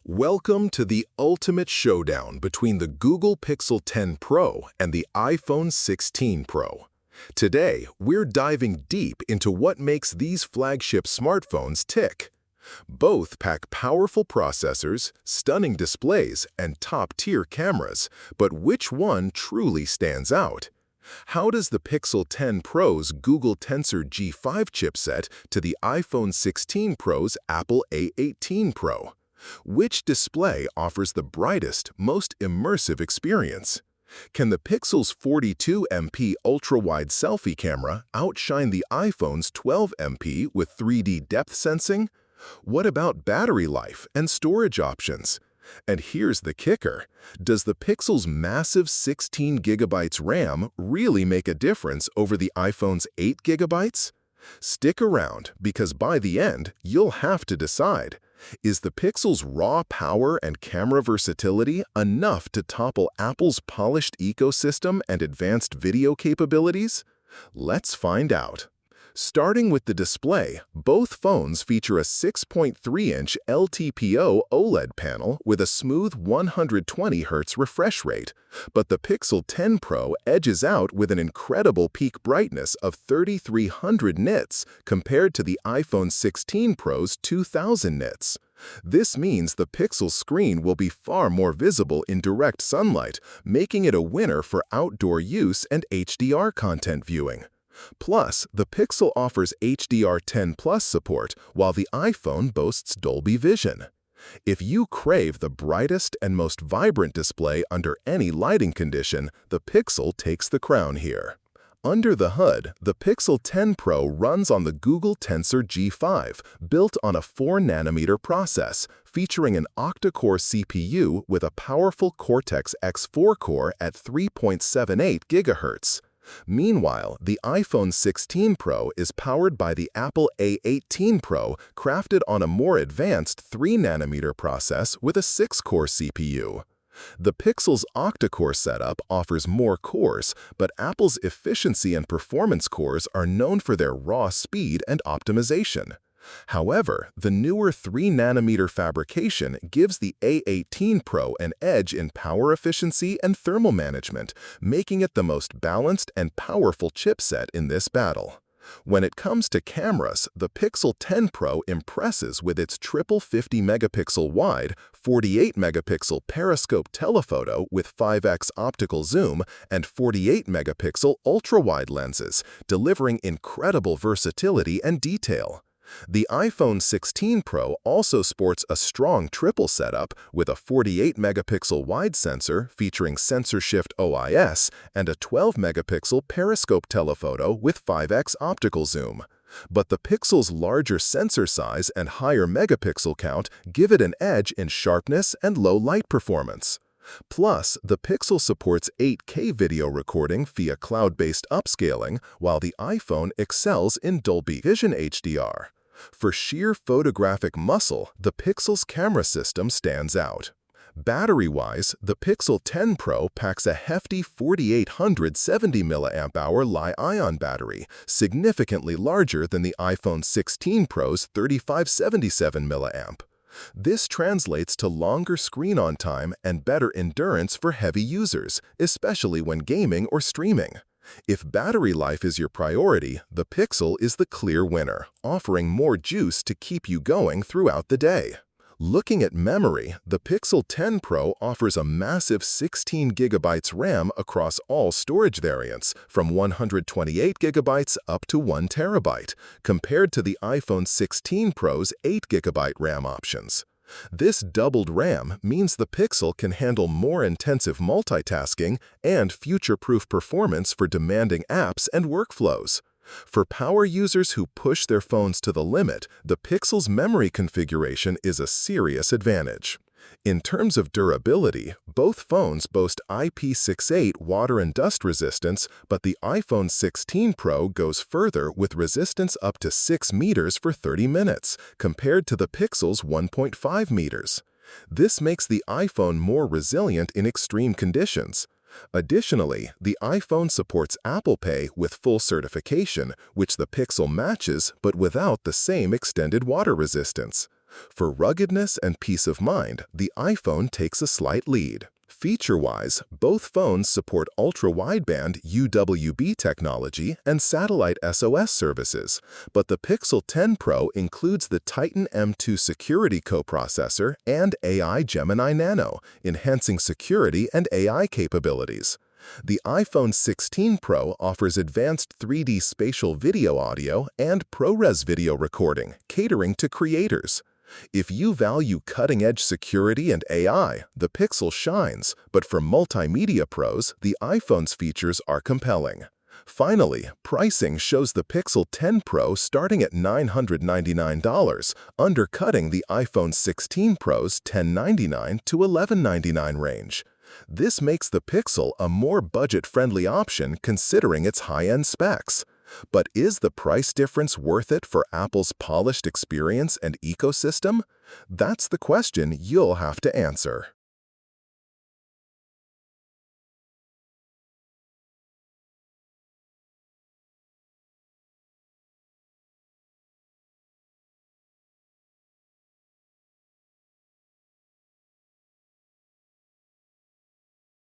Welcome to the ultimate showdown between the Google Pixel 10 Pro and the iPhone 16 Pro. Today, we're diving deep into what makes these flagship smartphones tick. Both pack powerful processors, stunning displays, and top-tier cameras, but which one truly stands out? How does the Pixel 10 Pro's Google Tensor G5 chipset to the iPhone 16 Pro's Apple A18 Pro? Which display offers the brightest, most immersive experience? Can the Pixel's 42MP ultra-wide selfie camera outshine the iPhone's 12MP with 3D depth sensing? What about battery life and storage options? And here's the kicker. Does the Pixel's massive 16GB RAM really make a difference over the iPhone's 8GB? Stick around, because by the end, you'll have to decide. Is the Pixel's raw power and camera versatility enough to topple Apple's polished ecosystem and advanced video capabilities? Let's find out. Starting with the display, both phones feature a 6.3-inch LTPO OLED panel with a smooth 120Hz refresh rate, but the Pixel 10 Pro edges out with an incredible peak brightness of 3300 nits compared to the iPhone 16 Pro's 2000 nits. This means the Pixel screen will be far more visible in direct sunlight, making it a winner for outdoor use and HDR content viewing. Plus, the Pixel offers HDR10+ support, while the iPhone boasts Dolby Vision. If you crave the brightest and most vibrant display under any lighting condition, the Pixel takes the crown here. Under the hood, the Pixel 10 Pro runs on the Google Tensor G5, built on a 4nm process, featuring an octa-core CPU with a powerful Cortex-X4 core at 3.78 GHz. Meanwhile, the iPhone 16 Pro is powered by the Apple A18 Pro, crafted on a more advanced 3nm process with a 6-core CPU. The Pixel's octa-core setup offers more cores, but Apple's efficiency and performance cores are known for their raw speed and optimization. However, the newer 3nm fabrication gives the A18 Pro an edge in power efficiency and thermal management, making it the most balanced and powerful chipset in this battle. When it comes to cameras, the Pixel 10 Pro impresses with its triple 50-megapixel wide, 48-megapixel periscope telephoto with 5x optical zoom, and 48-megapixel ultra-wide lenses, delivering incredible versatility and detail. The iPhone 16 Pro also sports a strong triple setup with a 48-megapixel wide sensor featuring sensor shift OIS and a 12-megapixel periscope telephoto with 5x optical zoom. But the Pixel's larger sensor size and higher megapixel count give it an edge in sharpness and low light performance. Plus, the Pixel supports 8K video recording via cloud-based upscaling, while the iPhone excels in Dolby Vision HDR. For sheer photographic muscle, the Pixel's camera system stands out. Battery-wise, the Pixel 10 Pro packs a hefty 4870 mAh Li-ion battery, significantly larger than the iPhone 16 Pro's 3577 mAh. This translates to longer screen-on time and better endurance for heavy users, especially when gaming or streaming. If battery life is your priority, the Pixel is the clear winner, offering more juice to keep you going throughout the day. Looking at memory, the Pixel 10 Pro offers a massive 16GB RAM across all storage variants, from 128GB up to 1TB, compared to the iPhone 16 Pro's 8GB RAM options. This doubled RAM means the Pixel can handle more intensive multitasking and future-proof performance for demanding apps and workflows. For power users who push their phones to the limit, the Pixel's memory configuration is a serious advantage. In terms of durability, both phones boast IP68 water and dust resistance, but the iPhone 16 Pro goes further with resistance up to 6 meters for 30 minutes, compared to the Pixel's 1.5 meters. This makes the iPhone more resilient in extreme conditions. Additionally, the iPhone supports Apple Pay with full certification, which the Pixel matches but without the same extended water resistance. For ruggedness and peace of mind, the iPhone takes a slight lead. Feature-wise, both phones support ultra-wideband UWB technology and satellite SOS services, but the Pixel 10 Pro includes the Titan M2 security coprocessor and AI Gemini Nano, enhancing security and AI capabilities. The iPhone 16 Pro offers advanced 3D spatial video audio and ProRes video recording, catering to creators. If you value cutting-edge security and AI, the Pixel shines, but for multimedia pros, the iPhone's features are compelling. Finally, pricing shows the Pixel 10 Pro starting at $999, undercutting the iPhone 16 Pro's $1,099 to $1,199 range. This makes the Pixel a more budget-friendly option considering its high-end specs. But is the price difference worth it for Apple's polished experience and ecosystem? That's the question you'll have to answer.